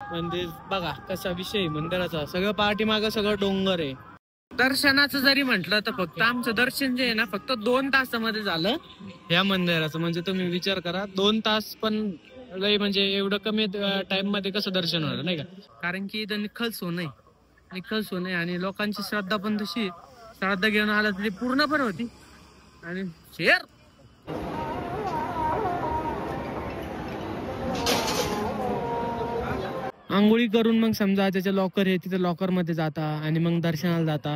म्हणजे बघा कसा विषय मंदिराचा, सगळं पाठीमागं सगळं डोंगर आहे. दर्शनाचं जरी म्हटलं तर फक्त आमचं दर्शन जे आहे ना फक्त 2 तासामध्ये झालं या मंदिराचं. म्हणजे तुम्ही विचार करा 2 तास पण लय, म्हणजे एवढं कमी टाइम मध्ये कसं दर्शन होणार नाही का. कारण की इथं निखळ सोनं आहे, निखळ सोनं आहे आणि लोकांची श्रद्धा पण तशी, श्रद्धा घेऊन आला तरी पूर्ण पण होती. आणि शेअर आंघोळी करून मग समजा त्याच्या लॉकर आहे तिथे लॉकर मध्ये जाता आणि मग दर्शनाला जाता.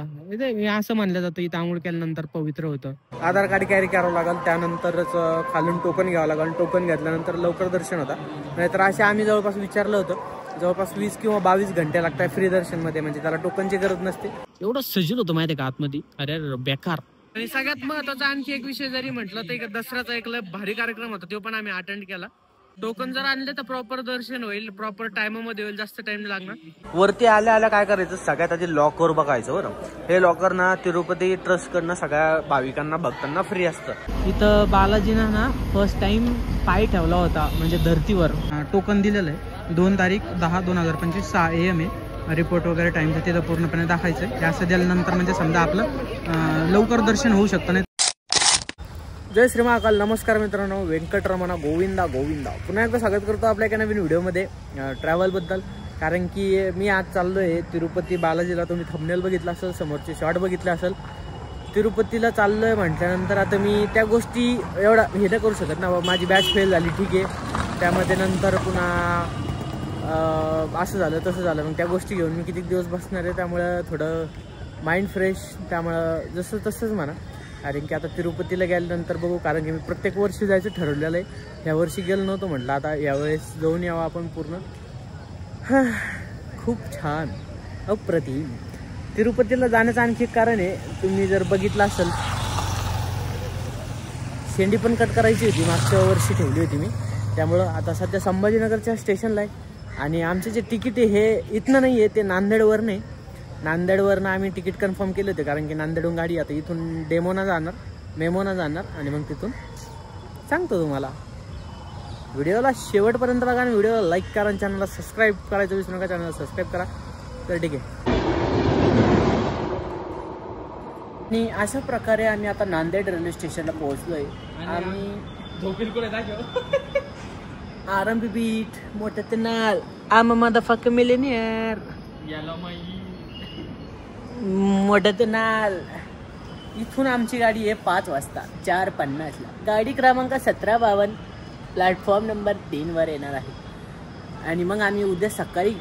असं मानलं जातं इथं आंघोळ केल्यानंतर पवित्र होतं. आधार कार्ड कॅरी करावं लागेल, त्यानंतरच खालून टोकन घ्यावं लागेल. टोकन घेतल्यानंतर लवकर दर्शन होता. नाहीतर असे आम्ही जवळपास विचारलं होतं, जवळपास 20 किंवा 22 घंटे लागतात फ्री दर्शन मध्ये. म्हणजे त्याला टोकनची गरज नसते. एवढं सजील होतं माहिती का आतमध्ये, अरे बेकार. आणि सगळ्यात महत्वाचा आणखी एक विषय जरी म्हटलं तर दसऱ्याचा एक भारी कार्यक्रम होता, तो पण आम्ही अटेंड केला. टोकन जर आणले तर प्रॉपर दर्शन होईल, प्रॉपर टाइममध्ये होईल, जास्त टाइम लागणार. वरती आल्या आल्या काय करायचं, सगळ्यात आधी लॉकवर बघायचं बरं. हे लॉकर ना तिरुपती ट्रस्ट कडनं सगळ्या भाविकांना भक्तांना फ्री असतं. इथं बालाजीना ना फर्स्ट टाइम पाय ठेवला होता म्हणजे धर्तीवर. टोकन दिलेलं आहे 2 तारीख 10/2025 6 AM आहे. रिपोर्ट वगैरे टाइम तिथं पूर्णपणे दाखवायचं. जास्त दिल्यानंतर म्हणजे समजा आपलं लवकर दर्शन होऊ शकतं. नाही. जय श्री महाकाल. नमस्कार मित्रांनो, व्यंकटरमणा गोविंदा गोविंदा. पुन्हा एकदा स्वागत करतो आपल्या एका नवीन व्हिडिओमध्ये ट्रॅव्हलबद्दल. कारण की मी आज चाललो आहे तिरुपती बालाजीला. तुम्ही थंबनेल बघितला असेल, समोरचे शॉर्ट बघितले असेल. तिरुपतीला चाललो आहे म्हटल्यानंतर आता मी त्या गोष्टी एवढा हे नाही करू शकत ना. माझी बॅच फेल झाली ठीक आहे, त्यामध्ये नंतर पुन्हा असं झालं तसं झालं. मग त्या गोष्टी घेऊन मी किती दिवस बसणार आहे, त्यामुळं थोडं माइंड फ्रेश. त्यामुळं जसं तसंच म्हणा. कारण की आता तिरुपतीला गेल्यानंतर बघू. कारण की मी प्रत्येक वर्षी जायचं ठरवलेलं आहे. ह्या वर्षी गेलो नव्हतं, म्हटलं आता यावेळेस जाऊन यावं आपण पूर्ण. खूप छान अप्रतिम. तिरुपतीला जाण्याचं आणखी एक कारण आहे, तुम्ही जर बघितलं असेल, शेंडी पण कट करायची होती, मागच्या वर्षी ठेवली होती मी. त्यामुळं आता सध्या संभाजीनगरच्या स्टेशनला आहे. आणि आमचे जे तिकीट आहे हे इथनं नाही आहे, ते नांदेडवर नाही. नांदेडवरनं आम्ही तिकीट कन्फर्म केले होते. कारण की नांदेडहून गाडी आता इथून मेमोना जाणार आणि मग तिथून सांगतो तुम्हाला. व्हिडिओला शेवटपर्यंत बघा आणि व्हिडिओला लाईक करा आणि चॅनलला सबस्क्राईब करायचं विसरू नका. चॅनलला सबस्क्राईब करा. तर ठीक आहे. आणि अशा प्रकारे आम्ही आता नांदेड रेल्वे स्टेशनला पोहोचलो आहे. आम्ही आरंभी बीट मोठं ते नाल आम मदरफक मिलेनियर मोठं ते नाल. इथून आमची गाडी आहे 5 वाजता 4:50ला. गाडी क्रमांक 1752 प्लॅटफॉर्म नंबर 3 वर येणार आहे. आणि मग आम्ही उद्या सकाळी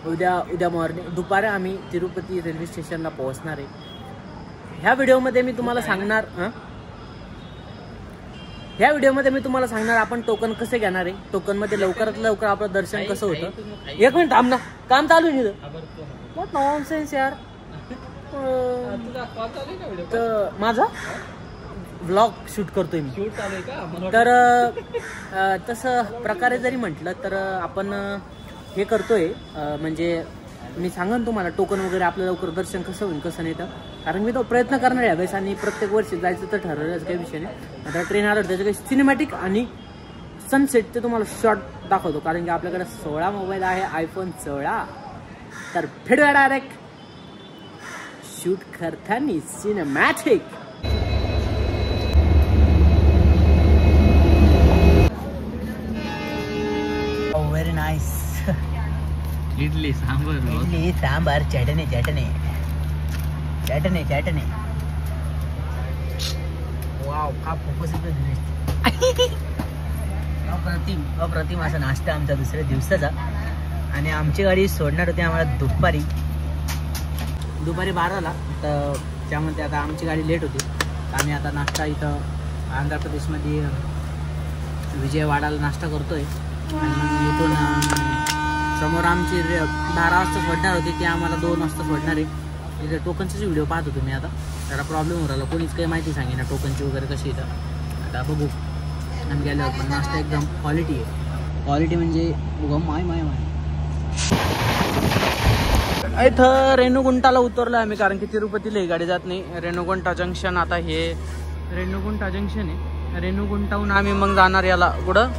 उद्या मॉर्निंग दुपारी आम्ही तिरुपती रेल्वे स्टेशनला पोहोचणार आहे. ह्या व्हिडिओमध्ये मी तुम्हाला सांगणार आपण टोकन कसे घेणार आहे. टोकनमध्ये लवकरात लवकर आपलं दर्शन कसं होतं. 1 मिनिट थांब ना, काम चालू आहे. व्हॉट नॉनसेन्स यार. तर माझा व्लॉग शूट करतोय मी. तर तसं प्रकारे जरी म्हटलं तर आपण हे करतोय. म्हणजे मी सांगेन तुम्हाला टोकन वगैरे आपलं लवकर दर्शन कसं होईल कसं नाही. तर कारण मी तो प्रयत्न करणार आहे बेस. आणि प्रत्येक वर्षी जायचं तर ठरवल्याच काही विषय नाही. आता ट्रेन आलं त्याचं काही सिनेमॅटिक आणि सनसेट ते तुम्हाला शॉर्ट दाखवतो. कारण की आपल्याकडे 16 मोबाईल आहे, iPhone 16. तर फेडूया डायरेक्ट शूट करताना cinematic. Very nice. Idli sambar chutney wow का फोकस अप्रतिम असा नाश्ता आमचा दुसऱ्या दिवसाचा. आणि आमची गाडी सोडणार होती आम्हाला दुपारी 12ला. तर त्यामध्ये आता आमची गाडी लेट होती. आम्ही आता नाश्ता इथं आंध्र प्रदेशमध्ये विजयवाडाला नाश्ता करतोय. आणि इथून समोर आमची 12 वाजता सोडणार होती, ती आम्हाला 2 वाजता सोडणार आहे. इथे टोकनचेच व्हिडिओ पाहत होतो मी. आता त्याला प्रॉब्लेम हो राहिला, कोणीच काही माहिती सांगेना टोकनची वगैरे कशी इथं. आता बघू आम्ही गेल्यावर. पण नाश्ता एकदम क्वालिटी आहे. क्वालिटी म्हणजे माय इथं रेणुगुंटाला उतरलो आम्ही. कारण की तिरुपतीला ही गाडी जात नाही. रेणुगुंटा जंक्शन, आता हे रेणुगुंटा जंक्शन आहे. रेणुगुंटाहून आम्ही मग जाणार याला कुठं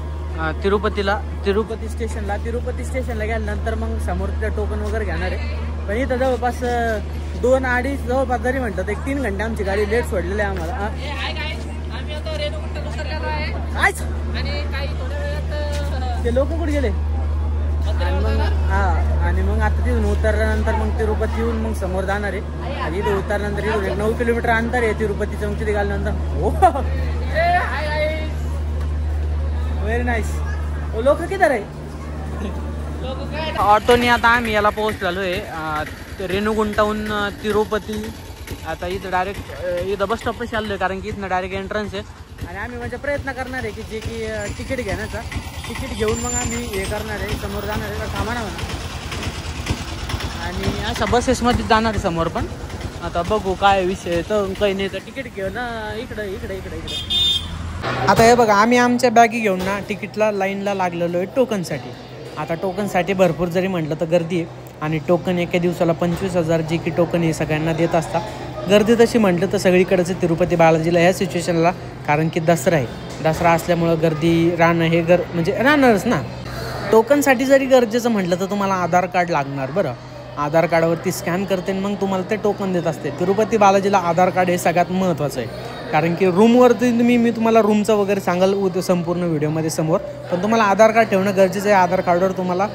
तिरुपती स्टेशनला गेल्यानंतर मग समोर टोकन वगैरे घेणार आहे. पण इथं जवळपास 2-2.5 जवळपास जरी म्हटलं तर 1-3 घंटे आमची गाडी लेट सोडलेली आहे आम्हाला. ते लोक कुठे गेले आणि मग आता तिथून उतरल्यानंतर मग तिरुपती येऊन मग समोर जाणार आहे. आणि इथं उतरल्यानंतर इथून 9 किलोमीटर अंतर आहे तिरुपतीचं. मग तिथे गेल्यानंतर हो व्हेरी नाईस. लोक किती आहे ऑटोनी. आता आम्ही याला पोहोचलेलो आहे रेणुगुंटाहून तिरुपती. आता इथं डायरेक्ट इथं बस स्टॉप पाशी आलो आहे कारण की इथनं डायरेक्ट एंट्रन्स आहे. आणि आम्ही म्हणजे प्रयत्न करणार आहे की जे की तिकीट घेण्याचा तिकीट घेऊन मग आम्ही हे करणार आहे समोर जाणार आहे. तर थांबा ना म्हणा. आणि अशा बसेसमध्ये जाणार आहे समोर पण. आता बघू काय विषय तर काही नाही तर तिकीट घेऊन इकडे. आता हे बघा आम्ही आमच्या बॅगी घेऊन ना तिकीटला लाईनला लागलेलो आहे टोकनसाठी. आता टोकनसाठी भरपूर जरी म्हटलं तर गर्दी आहे. आणि टोकन एका दिवसाला 25,000 जे की टोकन हे सगळ्यांना देत असतात. गर्दी तशी म्हटलं तर सगळीकडेच तिरुपती बालाजीला ह्या सिच्युएशनला. कारण की दसरा आहे. दसरा असल्यामुळं गर्दी राहणं हे म्हणजे राहणारच ना. टोकनसाठी जरी गरजेचं म्हटलं तर तुम्हाला आधार कार्ड लागणार. बरं आधार कार्डावरती स्कॅन करते मग तुम्हाला ते टोकन देत असते. तिरुपती बालाजीला आधार कार्ड हे सगळ्यात महत्त्वाचं आहे. कारण की रूमवरती मी तुम्हाला रूमचं वगैरे सांगाल संपूर्ण व्हिडिओमध्ये समोर. पण तुम्हाला आधार कार्ड ठेवणं गरजेचं आहे. आधार कार्डवर तुम्हाला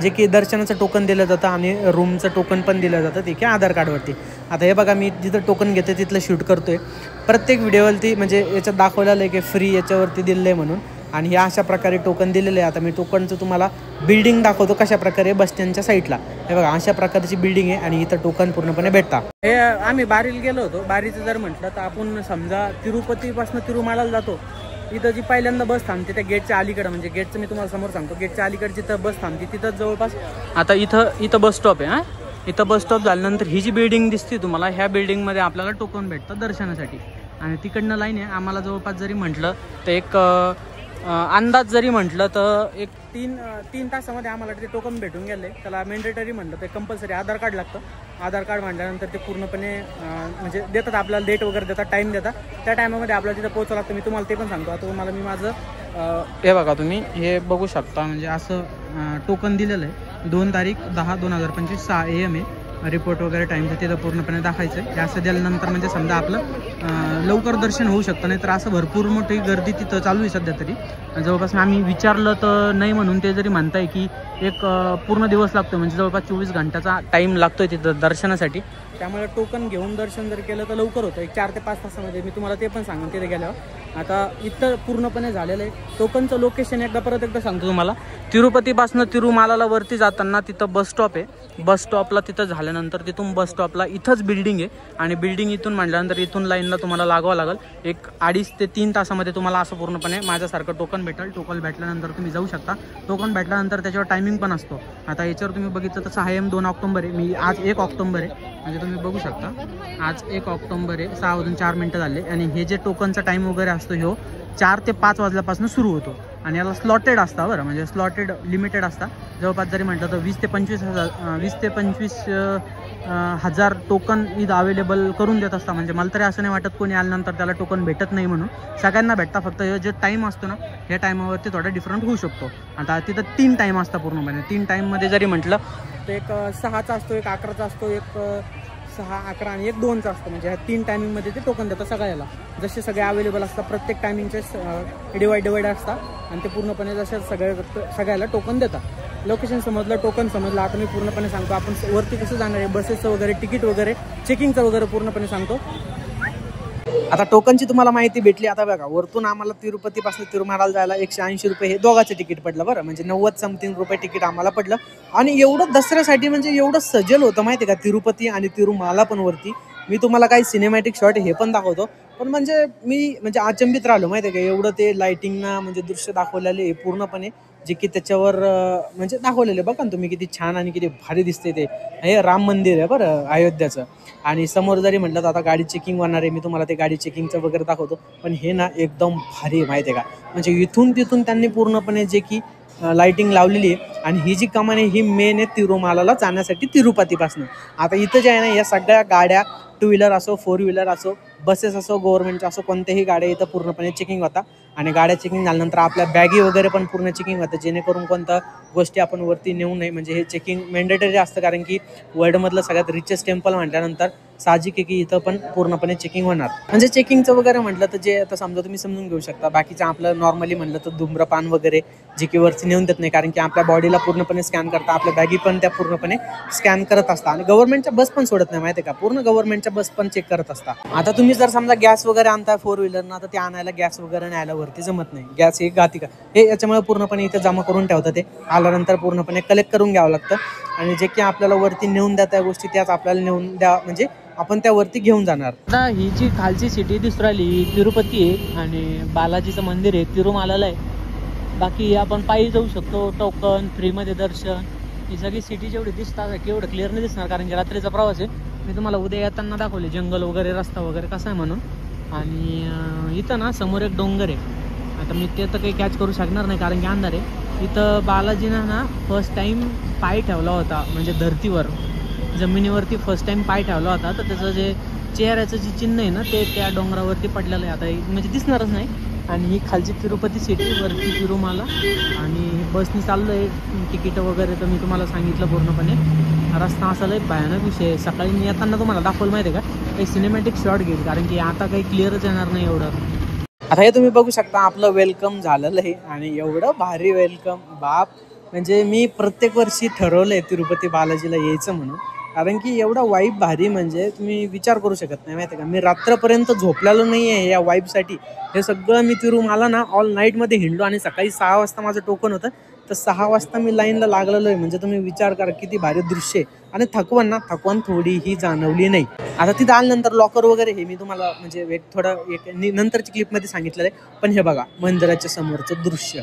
जे की दर्शनाचं टोकन दिलं जातं आणि रूमचं टोकन पण दिलं जातं ते की आधार कार्डवरती. आता हे बघा मी जिथं टोकन घेते तिथलं शूट करतो आहे. प्रत्येक व्हिडिओवरती म्हणजे याच्यात दाखवलेलं आहे की फ्री याच्यावरती दिलं आहे म्हणून. आणि हे अशा प्रकारे टोकन दिलेलं आहे. आता मी टोकनचं तुम्हाला बिल्डिंग दाखवतो कशा प्रकारे बस स्टँडच्या साईडला. हे बघा अशा प्रकारची बिल्डिंग आहे आणि इथं टोकन पूर्णपणे भेटतात. हे आम्ही बारीला गेलो होतो. बारीचं जर म्हटलं तर आपण समजा तिरुपतीपासून तिरुमालाला जातो. इथं जी पहिल्यांदा बस थांबते त्या गेटच्या अलीकडे म्हणजे गेटचं मी तुम्हाला समोर सांगतो. गेटच्या अलीकडे जिथं बस थांबते तिथं जवळपास आता इथं बस स्टॉप आहे. इथं बस स्टॉप झाल्यानंतर ही जी बिल्डिंग दिसते तुम्हाला ह्या बिल्डिंगमध्ये आपल्याला टोकन भेटतं दर्शनासाठी. आणि तिकडनं लाईन आहे. आम्हाला जवळपास जरी म्हटलं तर एक अंदाज जरी म्हटलं तर एक 3 तासामध्ये आम्हाला ते टोकन भेटून गेले. त्याला मॅन्डेटरी म्हटलं तर कंपल्सरी आधार कार्ड लागतं. आधार कार्ड म्हटल्यानंतर ते पूर्णपणे म्हणजे देतात आपल्याला डेट वगैरे देतात टाईम देतात. त्या टायमामध्ये आपल्याला तिथं पोहोचावं लागतं. मी तुम्हाला ते पण सांगतो. आता तुम्हाला मी माझं हे बघा तुम्ही हे बघू शकता म्हणजे असं टोकन दिलेलं आहे. 2 तारीख 10/2025 6 AM आहे. रिपोर्ट वगैरे टाईमचं तिथं पूर्णपणे दाखवायचं आहे. असं दिल्यानंतर म्हणजे समजा आपलं लवकर दर्शन होऊ शकतं. नाही तर असं भरपूर मोठी गर्दी तिथं चालू आहे सध्या तरी. जवळपास आम्ही विचारलं तर नाही म्हणून ते जरी म्हणताय की एक पूर्ण दिवस लागतो म्हणजे जवळपास 24 घंटाचा टाईम लागतोय तिथं दर्शनासाठी. त्यामुळे टोकन घेऊन दर्शन जर केलं तर लवकर होतं. एक 4 ते 5 तासामध्ये. मी तुम्हाला ते पण सांगून तिथे गेल्यावर. आता इथं पूर्णपणे झालेलं आहे. टोकनचं लोकेशन परत एकदा सांगतो तुम्हाला. तिरुपतीपासून तिरुमालाला वरती जाताना तिथं बस स्टॉप आहे. बस स्टॉपला तिथं झाल्यानंतर तिथून बस स्टॉपला इथंच बिल्डिंग आहे. आणि बिल्डिंग इथून म्हटल्यानंतर इथून लाईनला तुम्हाला लागावं लागेल. एक 2.5 ते 3 तासामध्ये तुम्हाला असं पूर्णपणे माझ्यासारखं टोकन भेटेल. टोकन भेटल्यानंतर तुम्ही जाऊ शकता. टोकन भेटल्यानंतर त्याच्यावर टायमिंग पण असतो. आता याच्यावर तुम्ही बघितलं तर 6 AM 2 ऑक्टोबर आहे. मी आज 1 ऑक्टोबर आहे म्हणजे तुम्ही बघू शकता आज 1 ऑक्टोबर आहे. 6:04 झाले. आणि हे जे टोकनचा टाईम वगैरे असतो ह्यो 4 ते 5 वाजल्यापासून सुरू होतो. आणि याला स्लॉटेड असता बरं म्हणजे स्लॉटेड लिमिटेड असता. जवळपास जरी म्हटलं तर 20 ते 25 हजार टोकन इथं अवेलेबल करून देत असता. म्हणजे मला तरी असं नाही वाटत कोणी आल्यानंतर त्याला टोकन भेटत नाही म्हणून. सगळ्यांना भेटता. फक्त जे टाईम असतो ना ह्या टाईमावरती थोडा डिफरंट होऊ शकतो. आता तिथं 3 टाईम असतात पूर्णपणे. 3 टाईममध्ये जरी म्हटलं तर एक 6चा असतो, एक 11चा असतो, एक 6, 11 आणि एक 2चा असतं. म्हणजे ह्या 3 टायमिंगमध्ये ते टोकन देतात सगळ्याला. जसे सगळे अवेलेबल असतात प्रत्येक टायमिंगचे डिवाइड असतात. आणि ते पूर्णपणे जसे सगळ्याला टोकन देतात. लोकेशन समजलं, टोकन समजलं. आता मी पूर्णपणे सांगतो आपण वरती कसं जाणार आहे. बसेसचं वगैरे तिकीट वगैरे चेकिंगचं वगैरे पूर्णपणे सांगतो. आता टोकनची तुम्हाला माहिती भेटली. आता बघा वरतून आम्हाला तिरुपतीपासून तिरुमालाला जायला 180 रुपये हे दोघाचं तिकीट पडलं बरं. म्हणजे 90 समथिंग रुपये तिकीट आम्हाला पडलं. आणि एवढं दसऱ्यासाठी म्हणजे एवढं सजल होतं माहिती आहे का तिरुपती आणि तिरुमाला पण वरती. मी तुम्हाला काही सिनेमॅटिक शॉट हे पण दाखवतो. पण म्हणजे मी म्हणजे अचंबित राहिलो माहिती आहे का. एवढं ते लाईटिंगना म्हणजे दृश्य दाखवलेले हे पूर्णपणे जे की त्याच्यावर म्हणजे दाखवलेले बघा ना तुम्ही किती छान आणि किती भारी दिसते ते. हे राम मंदिर आहे बरं अयोध्याचं. आणि समोर जरी म्हटलं तर आता गाडी चेकिंग होणार आहे. मी तुम्हाला ते गाडी चेकिंगचं वगैरे दाखवतो. पण हे ना एकदम भारी आहे माहिती आहे का. म्हणजे इथून तिथून त्यांनी पूर्णपणे जे की लाईटिंग लावलेली आहे. आणि ही जी कमान आहे ही मेन आहे तिरुमालाला जाण्यासाठी तिरुपतीपासून. आता इथं जे आहे ना या सगळ्या गाड्या 2 व्हीलर असो 4 व्हीलर असो बसेस असो गव्हर्नमेंटच्या असो कोणत्याही गाड्या इथं पूर्णपणे चेकिंग होता. आणि गाड्या चेकिंग झाल्यानंतर आपल्या बॅगी वगैरे पण पूर्ण चेकिंग होतं, जेणेकरून कोणत्या गोष्टी आपण वरती नेऊ नये. म्हणजे हे चेकिंग मॅन्डेटरी असतं, कारण की वर्ल्डमधलं सगळ्यात रिचेस्ट टेम्पल म्हटल्यानंतर साहजिक आहे की इथं पण पूर्णपणे चेकिंग होणार. म्हणजे चेकिंगचं वगैरे म्हटलं तर जे आता समजा तुम्ही समजून घेऊ शकता, बाकीचं आपलं नॉर्मली म्हटलं तर धूम्रपान वगैरे जे की वरती नेऊन देत नाही, कारण की आपल्या बॉडीला पूर्णपणे स्कॅन करता, आपल्या बॅगी पण त्या पूर्णपणे स्कॅन करत असतात. आणि गव्हर्नमेंटच्या बस पण सोडत नाही, माहिती आहे का, पूर्ण गव्हर्नमेंटच्या बस पण चेक करत असतात. आता तुम्ही जर समजा गॅस वगैरे आणताय 4 व्हीलरना, तर ते आणायला गॅस वगैरे न्यायला वरती जमत नाही. गॅस हे घातिका हे याच्यामुळे पूर्णपणे इथं जमा करून ठेवतात, ते आल्यानंतर पूर्णपणे कलेक्ट करून घ्यावं लागतं. आणि जे की आपल्याला वरती नेऊन द्या त्या गोष्टी, त्याच आपल्याला नेऊन द्या, म्हणजे आपण त्यावरती घेऊन जाणार. आता ही जी खालची सिटी दिसू राहिली ही तिरुपती आहे आणि बालाजीचं मंदिर आहे, तिरुमालाला आहे. बाकी आपण पायी जाऊ शकतो, टोकन फ्रीमध्ये दर्शन. ही सगळी सिटी जेवढी दिसतात की एवढं क्लिअर नाही दिसणार, कारण की रात्रीचा प्रवास आहे. मी तुम्हाला उद्या येताना दाखवले जंगल वगैरे, रस्ता वगैरे कसा आहे म्हणून. आणि इथं ना समोर एक डोंगर आहे. आता मी ते तर काही कॅच करू शकणार नाही, कारण की अंधार आहे. इथं बालाजीनं ना फर्स्ट टाईम पाय ठेवला होता, म्हणजे धरतीवर जमिनीवरती फर्स्ट टाइम पाय ठेवला होता. तर त्याचं जे चेहऱ्याचं जे चिन्ह आहे ना, ते त्या डोंगरावरती पडलेलं आहे. आता म्हणजे दिसणारच नाही. आणि ही खालची तिरुपती सिटी, वरती तिरुमाला. आणि बसनी चाललो आहे, तिकीट वगैरे तर मी तुम्हाला सांगितलं पूर्णपणे. रस्ता असा लय भयानक विषय आहे. सकाळी मी येताना तुम्हाला दाखवलं माहिती आहे का, काही सिनेमॅटिक शॉट घेईल, कारण की आता काही क्लिअरच येणार नाही एवढं. आता हे तुम्ही बघू शकता आपलं वेलकम झालेलं आहे, आणि एवढं भारी वेलकम बाप. म्हणजे मी प्रत्येक वर्षी ठरवलं आहे तिरुपती बालाजीला यायचं म्हणून, कारण की एवढा वाईब भारी म्हणजे तुम्ही विचार करू शकत नाही, माहिती आहे का. मी रात्रपर्यंत झोपलेलो नाही आहे या वाईबसाठी. हे सगळं मी तिरुमाला ना ऑल नाईटमध्ये हिंडलो, आणि सकाळी 6 वाजता माझं टोकन होतं, तर 6 वाजता मी लाईनला लागलेलो आहे. म्हणजे तुम्ही विचार करा किती भारी दृश्य आहे. आणि थकवण थोडीही जाणवली नाही. आता तिथं आल्यानंतर लॉकर वगैरे हे मी तुम्हाला म्हणजे एक नंतरच्या क्लिपमध्ये सांगितलेलं आहे. पण हे बघा मंदिराच्या समोरचं दृश्य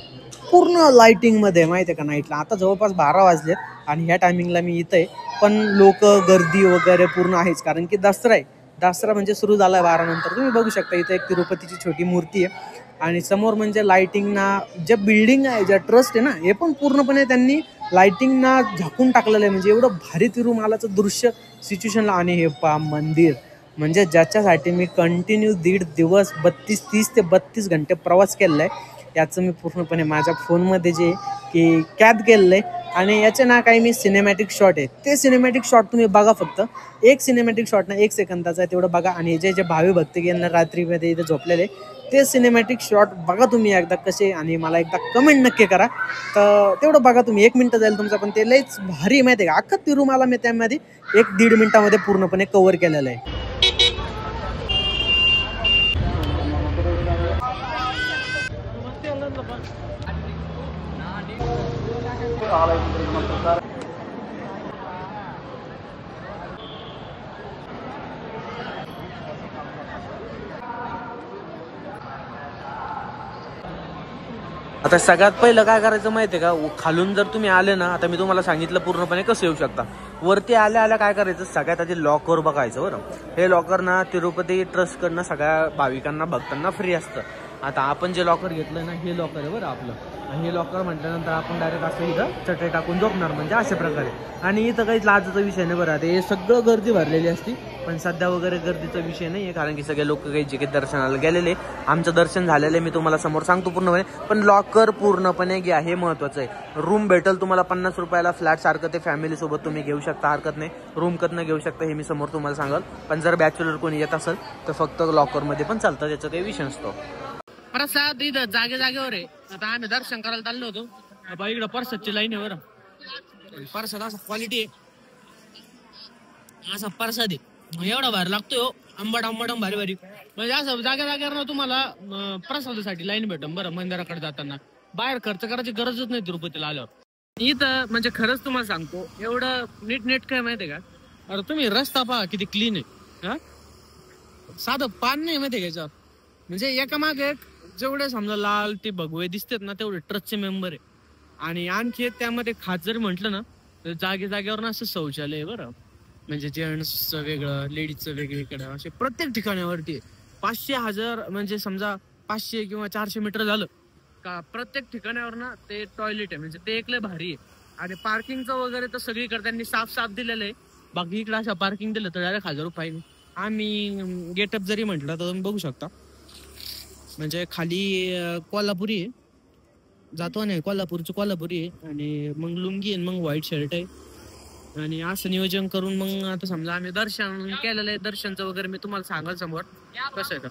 पूर्ण लाईटिंगमध्ये, माहिती आहे का, नाईटला. आता जवळपास 12 वाजलेत आणि ह्या टायमिंगला मी इथं आहे, पण लोक गर्दी वगैरे पूर्ण आहेच, कारण की दसरा आहे. दसरा म्हणजे सुरू झाला आहे 12 नंतर. तुम्ही बघू शकता इथं एक तिरुपतीची छोटी मूर्ती आहे, आणि समोर म्हणजे लाईटिंगना जे बिल्डिंग आहे, ज्या ट्रस्ट आहे ना, हे पण पूर्णपणे त्यांनी लाईटिंगना झाकून टाकलेलं आहे. म्हणजे एवढं भारी तिरुमालाचं दृश्य सिच्युएशनला. आणि हे मंदिर म्हणजे ज्याच्यासाठी मी कंटिन्यू 1.5 दिवस 30 ते 32 घंटे प्रवास केलेला आहे, याचं मी पूर्णपणे माझ्या फोनमध्ये जे की कॅद केलेलं आहे. आणि याचे ना काही मी सिनेमॅटिक शॉट आहे, ते सिनेमॅटिक शॉट तुम्ही बघा. फक्त एक सिनेमॅटिक शॉट ना 1 सेकंदाचा आहे, तेवढं बघा. आणि जे भावी भक्त यांना रात्रीमध्ये इथे झोपलेले, ते सिनेमॅटिक शॉट बघा तुम्ही एकदा कसे, आणि मला एकदा कमेंट नक्की करा. तर तेवढं बघा तुम्ही, 1 मिनटं जाईल तुमचा, पण ते लयच भारी माहिती आहे का. अख्खा तिरुमाला मी त्यामध्ये 1-1.5 मिनिटामध्ये पूर्णपणे कव्हर केलेलं आहे. आता सगळ्यात पहिलं काय करायचं माहिती आहे का, खालून जर तुम्ही आले ना, आता मी तुम्हाला सांगितलं पूर्णपणे कसं येऊ शकता. वरती आल्या काय करायचं, सगळ्यात आधी लॉकर बघायचं बरं. हे लॉकर ना तिरुपती ट्रस्टकडनं सगळ्या भाविकांना भक्तांना फ्री असतं. आता आपण जे लॉकर घेतलं ना, हे लॉकर आहे बरं आपलं. आणि हे लॉकर म्हटल्यानंतर आपण डायरेक्ट असं इथं चटई टाकून झोपणार, म्हणजे अशा प्रकारे. आणि इथं काहीच लाजाचा विषय नाही बरं. हे सगळं गर्दी भरलेली असती, पण सध्या वगैरे गर्दीचा विषय नाही आहे, कारण की सगळे लोक काही जे काही दर्शनाला गेलेले. आमचं दर्शन झालेलं आहे, मी तुम्हाला समोर सांगतो पूर्णपणे. पण लॉकर पूर्णपणे घ्या, हे महत्त्वाचं आहे. रूम भेटेल तुम्हाला 50 रुपयाला फ्लॅट सारखं, ते फॅमिलीसोबत तुम्ही घेऊ शकता, हरकत नाही. रूम कधनं घेऊ शकता हे मी समोर तुम्हाला सांगाल. पण जर बॅचलर कोणी येत असेल तर फक्त लॉकरमध्ये पण चालतं, त्याचा काही विषय नसतो. प्रसाद इथं जागेवर आहे. आता आम्ही दर्शन करायला चाललो होतो, इकडं परसादची लाईन आहे बरं. परसाद असा क्वालिटी आहे, असा परसाद आहे, एवढा भारी लागतोय हो, आंबट भारी. म्हणजे असं जागेवर ना तुम्हाला प्रसादासाठी लाईन भेटून बरं. मंदिराकडे जाताना बाहेर खर्च करायची गरजच नाही तिरुपतीला आल्यावर. इथं म्हणजे खरंच तुम्हाला सांगतो, एवढं नीट काय माहितीये का. अरे तुम्ही रस्ता पहा किती क्लीन आहे, हा साधं पान नाही माहितीये का याच्यावर. म्हणजे एका मागे एक, जेवढे समजा लाल ते भगवे दिसतात ना, तेवढे ट्रस्टचे मेंबर आहे. आणि आणखी त्यामध्ये खास जरी म्हटलं ना, तर जागेवर ना असं शौचालय आहे बरं. म्हणजे जेंट्सचं वेगळं, लेडीजचं वेगळीकडं, असे प्रत्येक ठिकाणावरती 500-1000 म्हणजे समजा 500 किंवा 400 मीटर झालं का प्रत्येक ठिकाणावर ना ते टॉयलेट आहे. म्हणजे ते एक लय भारी आहे. आणि पार्किंगचं वगैरे तर सगळीकडे त्यांनी साफ दिलेलं आहे. बाकी इकडे असं पार्किंग दिलं तर डायरेक्ट 1000 रुपये. आम्ही गेटअप जरी म्हटलं तर तुम्ही बघू शकता, म्हणजे खाली कोल्हापुरी आहे, जातो नाही कोल्हापूरचं कोल्हापुरी आहे, आणि मग लुंगी आहे, मग व्हाईट शर्ट आहे. आणि असं नियोजन करून मग आता समजा आम्ही दर्शन केलेलं आहे. दर्शनचं वगैरे मी तुम्हाला सांगाल समोर कसं आहे.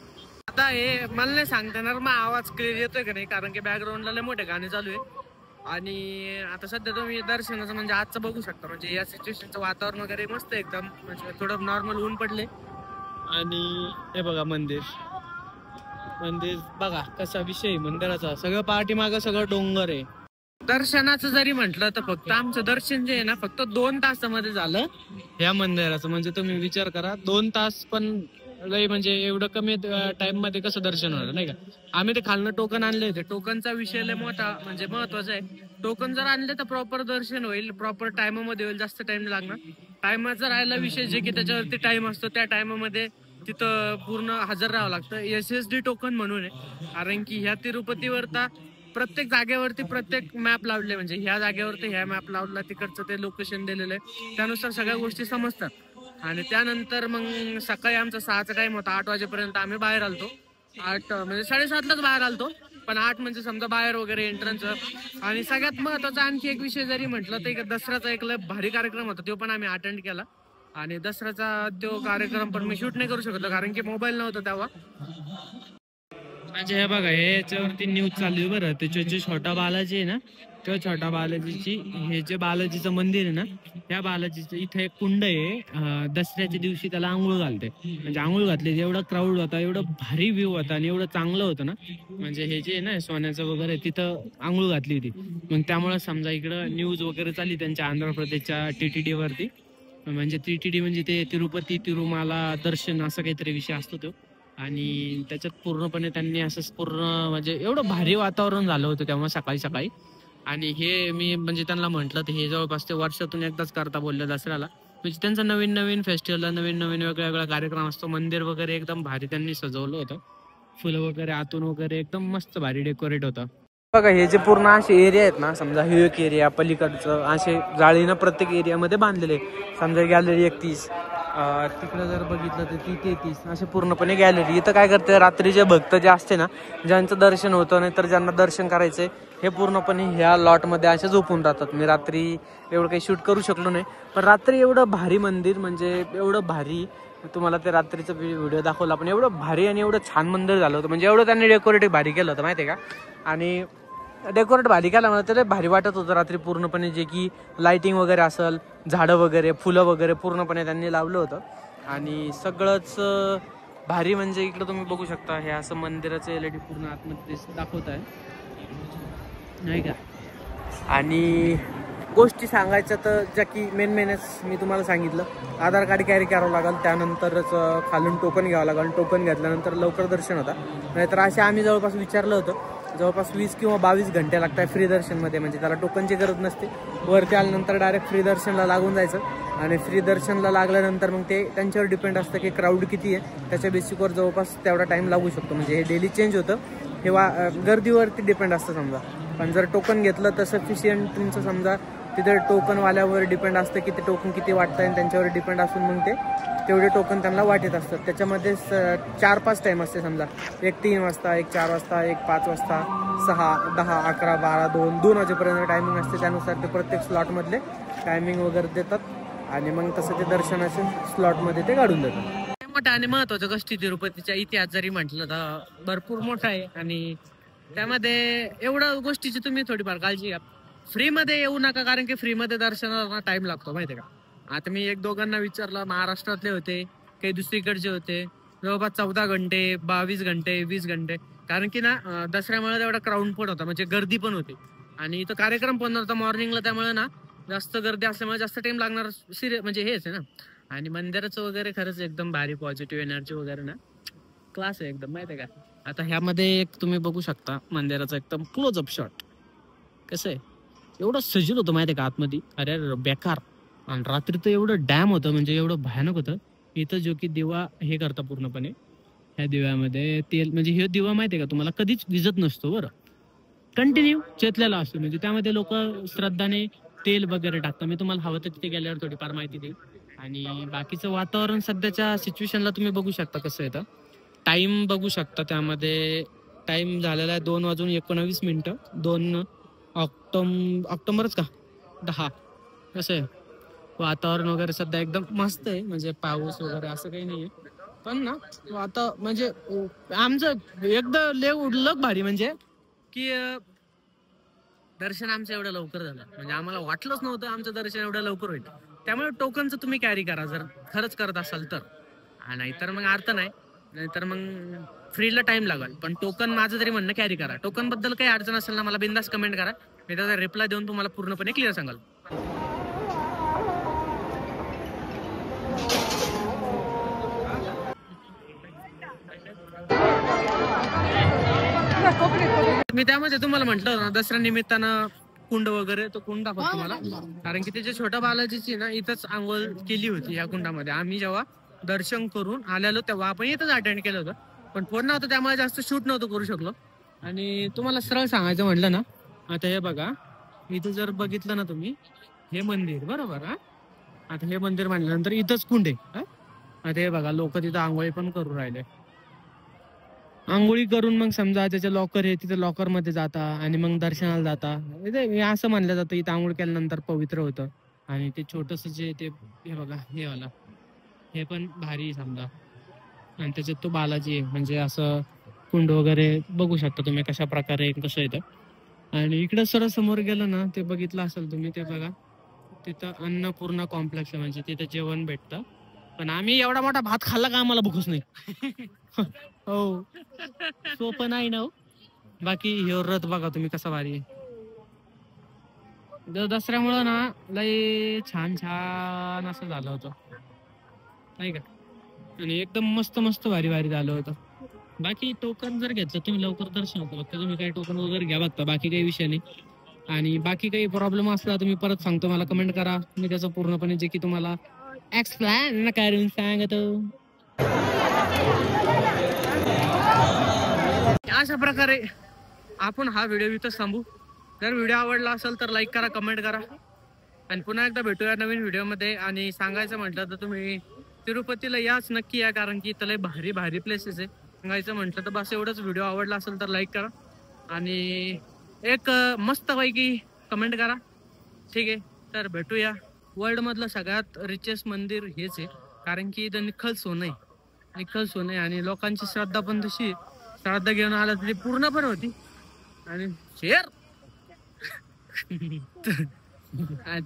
आता हे मला नाही सांगता येणार मग आवाज क्लिअर येतोय का नाही, कारण की बॅकग्राऊंडला लय मोठे गाणे चालू आहे. आणि आता सध्या तुम्ही दर्शनाचं म्हणजे आजचं बघू शकता, म्हणजे या सिच्युएशनचं वातावरण वगैरे मस्त एकदम, म्हणजे थोडं नॉर्मल ऊन पडले. आणि हे बघा मंदिर बघा कसा विषय मंदिराचा, सगळं पाठीमागं सगळं डोंगर आहे. दर्शनाचं जरी म्हटलं तर फक्त आमचं दर्शन जे आहे ना फक्त 2 तासामध्ये झालं या मंदिराचं. म्हणजे तुम्ही विचार करा 2 तास पण लय, म्हणजे एवढं कमी टाइम मध्ये कसं दर्शन होणार नाही का. आम्ही ते खालनं टोकन आणले होते. टोकनचा विषय लय मोठा म्हणजे महत्वाचा आहे. टोकन जर आणले तर प्रॉपर दर्शन होईल, प्रॉपर टाइममध्ये होईल, जास्त टाइम लागणार. टाइमाचा राहिला विषय जे की त्याच्यावरती टाइम असतो त्या टाइममध्ये तिथं पूर्ण हजर राहावं लागतं. SSD टोकन म्हणून आहे, कारण की ह्या तिरुपतीवर प्रत्येक जागेवरती प्रत्येक मॅप लावले, म्हणजे ह्या जागेवरती ह्या मॅप लावला, तिकडचं ते लोकेशन दिलेलं आहे, त्यानुसार सगळ्या गोष्टी समजतात. आणि त्यानंतर मग सकाळी आमचा 6चा टाइम होता. 8 वाजेपर्यंत आम्ही बाहेर आलतो. 8 म्हणजे 7:30लाच बाहेर आलतो, पण 8 म्हणजे समजा बाहेर वगैरे एंट्रन्स. आणि सगळ्यात महत्वाचा आणखी एक विषय जरी म्हटलं तर एक दसऱ्याचा एक लय भारी कार्यक्रम होता, तो पण आम्ही अटेंड केला. आणि दसऱ्याचा तो कार्यक्रम पण मी शूट नाही करू शकतो, कारण की मोबाईल नव्हता तेव्हा. म्हणजे हे बघा हे याच्यावरती न्यूज चालू आहे बरं. त्याच्या जे छोटा बालाजी आहे ना, त्या छोटा बालाजीची, हे जे बालाजीचं मंदिर आहे ना, त्या बालाजीचं इथं एक कुंड आहे. दसऱ्याच्या दिवशी त्याला आंघोळ घालते, म्हणजे आंघोळ घातली एवढा क्राऊड होता, एवढं भारी व्ह्यू होता आणि एवढं चांगलं होतं ना. म्हणजे हे जे आहे ना सोन्याचं वगैरे तिथं आंघोळ घातली होती. मग त्यामुळे समजा इकडं न्यूज वगैरे चालली त्यांच्या आंध्र प्रदेशच्या TTD वरती. म्हणजे TTD म्हणजे ते तिरुपती तिरुमाला दर्शन असं काहीतरी विषय असतो तो. आणि त्याच्यात पूर्णपणे त्यांनी असं पूर्ण म्हणजे एवढं भारी वातावरण झालं होतं तेव्हा सकाळी सकाळी. आणि हे मी म्हणजे त्यांना म्हटलं तर हे जवळपास ते वर्षातून एकदाच करता बोलले दसऱ्याला. म्हणजे त्यांचा नवीन नवीन फेस्टिवलला नवीन नवीन वेगळा वेगळा कार्यक्रम असतो. मंदिर वगैरे एकदम भारी त्यांनी सजवलं होतं, फुलं वगैरे आतून वगैरे एकदम मस्त भारी डेकोरेट होतं. बघा हे जे पूर्ण असे एरिया आहेत ना, समजा हे एक एरिया पलीकडचं असे जाळीनं प्रत्येक एरियामध्ये बांधलेले. समजा गॅलरी 31, तिकडं जर बघितलं तर ती 33, असे पूर्णपणे गॅलरी. इथं काय करते रात्रीचे भक्त जे असते ना, ज्यांचं दर्शन होतं नाही तर ज्यांना दर्शन करायचंय, हे पूर्णपणे ह्या लॉटमध्ये असे झोपून राहतात. मी रात्री एवढं काही शूट करू शकलो नाही, पण रात्री एवढं भारी मंदिर, म्हणजे एवढं भारी, तुम्हाला ते रात्रीचं व्हिडिओ दाखवला, पण एवढं भारी आणि एवढं छान मंदिर झालं होतं. म्हणजे एवढं त्यांनी डेकोरेट भारी केलं होतं माहिती आहे का. आणि डेकोरेट भारी केल्यामुळे त्याला भारी वाटत होतं रात्री पूर्णपणे, जे की लाइटिंग वगैरे असेल, झाडं वगैरे, फुलं वगैरे पूर्णपणे त्यांनी लावलं होतं. आणि सगळंच भारी, म्हणजे इकडं तुम्ही बघू शकता हे असं मंदिराचं LED पूर्ण आतमध्ये दाखवत आहे नाही का. आणि गोष्टी सांगायच्या तर ज्या की मेनच मी तुम्हाला सांगितलं, आधार कार्ड कॅरी करावं लागेल, त्यानंतरच खालून टोकन घ्यावं लागेल. टोकन घेतल्यानंतर लवकर दर्शन होता. नाहीतर असे आम्ही जवळपास विचारलं होतं, जवळपास 20 किंवा 22 घंटे लागतात फ्री दर्शनमध्ये. म्हणजे त्याला टोकनची गरज नसते, वरती आल्यानंतर डायरेक्ट फ्री दर्शनला लागून जायचं. आणि फ्री दर्शनला लागल्यानंतर मग ते त्यांच्यावर डिपेंड असतं की क्राऊड किती आहे, त्याच्या बेसिकवर जवळपास तेवढा टाईम लागू शकतो. म्हणजे हे डेली चेंज होतं, हे गर्दीवरती डिपेंड असतं समजा. पण जर टोकन घेतलं तर सफिशियंट तुमचं समजा तिथे टोकनवाल्यावर डिपेंड असतं की ते टोकन किती वाटतं, आणि त्यांच्यावर डिपेंड असून मग ते तेवढे टोकन त्यांना वाटत असतात. त्याच्यामध्ये 4-5 टाईम असते समजा, एक 3 वाजता, एक 4 वाजता, एक 5 वाजता, 6, 10, 11, 12, 2 वाजेपर्यंत टायमिंग असते. त्यानुसार ते प्रत्येक स्लॉटमधले टायमिंग वगैरे देतात आणि मग तसं ते दर्शनाच्या स्लॉटमध्ये ते काढून देतात. मोठा आणि महत्वाचं गोष्टी तिरुपतीचा इतिहास जरी म्हटलं तर भरपूर मोठा आहे. आणि त्यामध्ये एवढ्या गोष्टीची तुम्ही थोडीफार काळजी घ्या. फ्रीमध्ये येऊ नका, कारण की फ्रीमध्ये दर्शनाला टाइम लागतो माहिती आहे का. आता मी 1-2 विचारलं, महाराष्ट्रातले होते, काही दुसरीकडचे होते, जवळपास 14 घंटे, 22 घंटे, 20 घंटे. कारण की ना दसऱ्यामुळे तेवढा क्राऊड पण होता, म्हणजे गर्दी पण होती. आणि इथं कार्यक्रम पण होता मॉर्निंगला, त्यामुळे ना जास्त गर्दी असल्यामुळे जास्त टाइम लागणार म्हणजे हेच आहे ना. आणि मंदिराचं वगैरे खरंच एकदम भारी पॉझिटिव्ह एनर्जी वगैरे ना क्लास आहे एकदम माहिती आहे का. आता ह्यामध्ये एक तुम्ही बघू शकता मंदिराचा एकदम क्लोजअप शॉट कसं आहे, एवढं सजल होतं माहिती आहे का आतमध्ये. अरे बेकार. आणि रात्री तर एवढं डॅम होतं, म्हणजे एवढं भयानक होतं. इथं जो की दिवा हे करता पूर्णपणे, ह्या दिव्यामध्ये तेल, म्हणजे हे दिवा माहिती आहे का तुम्हाला कधीच विजत नसतो बरं, कंटिन्यू चेतलेला असतो. म्हणजे त्यामध्ये लोक श्रद्धाने तेल वगैरे टाकतात. मी तुम्हाला हवं तर तिथे गेल्यावर थोडीफार माहिती देईल. आणि बाकीचं वातावरण सध्याच्या सिच्युएशनला तुम्ही बघू शकता कसं येतं. टाइम बघू शकता त्यामध्ये टाइम झालेला आहे 2:19 2 ऑक्टोबरच का 10. कसं आहे वातावरण वगैरे सध्या एकदम मस्त आहे, म्हणजे पाऊस वगैरे असं काही नाहीये. पण ना आता म्हणजे आमचं एकदा लग भारी म्हणजे की दर्शन आमचं एवढं लवकर झालं, म्हणजे आम्हाला वाटलंच नव्हतं आमचं दर्शन एवढं लवकर होईल. त्यामुळे टोकनचं तुम्ही कॅरी करा जर खरंच करत असाल तर, नाहीतर मग अर्थ नाही, नाहीतर मग फ्रीला टाइम लागेल. पण टोकन माझं तरी म्हणणं कॅरी करा. टोकन बद्दल काही अडचण असेल ना मला बिंदास कमेंट करा, मी त्याचा रिप्लाय देऊन तुम्हाला पूर्णपणे क्लिअर सांगाल. मी त्यामध्ये तुम्हाला म्हटलं ना दसऱ्या निमित्तानं कुंड वगैरे, तो कुंड दाखवतो तुम्हाला, कारण की त्याच्या छोट्या बालाजीची ना इथंच आंघोळ केली होती या कुंडामध्ये. आम्ही जेव्हा दर्शन करून आलेलो तेव्हा आपण इथंच अटेंड केलं होतं, पण फोन नव्हतं त्यामुळे जास्त शूट नव्हतं करू शकलो. आणि तुम्हाला सरळ सांगायचं म्हटलं ना, आता हे बघा इथं जर बघितलं ना तुम्ही, हे मंदिर बरोबर हा, आता हे मंदिर म्हटल्यानंतर इथंच कुंड आहे. आता हे बघा लोक तिथं आंघोळी पण करून राहिले. आंघोळी करून मग समजा त्याच्या लॉकर आहे तिथे लॉकर मध्ये जाता आणि मग दर्शनाला जाता. असं म्हणलं जातं इथं आंघोळ केल्यानंतर पवित्र होतं. आणि ते छोटस जे ते हे बघा हे वाला हे पण भारी समजा, आणि त्याच्यात तो बालाजी आहे, म्हणजे असं कुंड वगैरे बघू शकता तुम्ही कशा प्रकारे कसं येतं. आणि इकडे सरळ समोर गेलं ना ते बघितलं असेल तुम्ही, ते बघा तिथं अन्नपूर्णा कॉम्प्लेक्स आहे, म्हणजे तिथं जेवण भेटतं. पण आम्ही एवढा मोठा भात खाल्ला का आम्हाला भूकच नाही. हो सोपं नाही ना. बाकी हे रथ बघा तुम्ही कसा भारी आहे. दसऱ्यामुळं ना लय छान छान असं झालं होतं नाही का, आणि एकदम मस्त मस्त भारी भारी झालं होतं. बाकी टोकन जर घेतलं तुम्ही लवकर दर्शन होतं फक्त, तुम्ही काही टोकन वगैरे घ्या बघता, बाकी काही विषय नाही. आणि बाकी काही प्रॉब्लेम असला तुम्ही परत सांगतो मला कमेंट करा, मी त्याचं पूर्णपणे जे की तुम्हाला एक्सप्लेन करून सांगतो. अशा प्रकारे आपण हा व्हिडिओ इथं थांबू. जर व्हिडिओ आवडला असेल तर लाईक करा, कमेंट करा, आणि पुन्हा एकदा भेटूया नवीन व्हिडिओमध्ये. आणि सांगायचं म्हटलं तर तुम्ही तिरुपतीला याच नक्की या, कारण की इथं लय भारी भारी प्लेसेस आहे. सांगायचं म्हटलं तर बस एवढंच. व्हिडिओ आवडला असेल तर लाईक करा आणि एक मस्त पैकी कमेंट करा. ठीक आहे, तर भेटूया. वर्ल्ड मधलं सगळ्यात रिचेस्ट मंदिर हेच आहे, कारण की इथं निखळ सोनं आहे, निखळ सोनं आहे. आणि लोकांची श्रद्धा पण तशी, श्रद्धा घेऊन आला तरी पूर्ण पण होती. आणि शेअर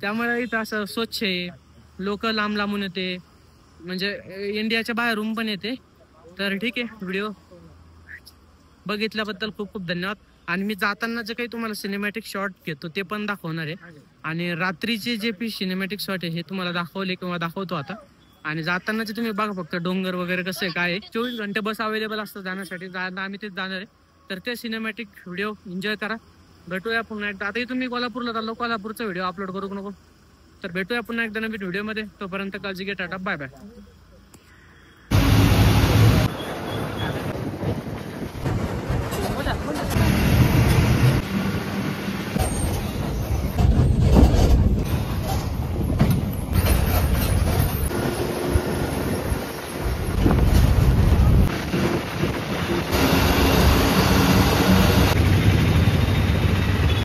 त्यामुळे इथं असं स्वच्छ आहे, लोक लांब लांबून येते, म्हणजे इंडियाच्या बाहेरून पण येते. तर ठीक आहे, व्हिडिओ बघितल्याबद्दल खूप खूप धन्यवाद. आणि मी जाताना जे काही तुम्हाला सिनेमॅटिक शॉट घेतो ते पण दाखवणार आहे, आणि रात्रीचे जे पी सिनेमॅटिक शॉट आहे हे तुम्हाला दाखवले किंवा दाखवतो आता. आणि जातानाचे तुम्ही बघा फक्त डोंगर वगैरे कसं आहे काय आहे. 24 घंटे बस अवेलेबल असतं जाण्यासाठी, आम्ही तेच जाणार आहे. तर ते सिनेमॅटिक व्हिडिओ एन्जॉय करा. भेटूया पुन्हा एकदा. आताही तुम्ही कोल्हापूरला चाललो, कोल्हापूरचा व्हिडिओ अपलोड करू नको. तर भेटूया पुन्हा एकदा नवीन व्हिडिओमध्ये. तोपर्यंत काळजी घ्या, टाटा बाय बाय.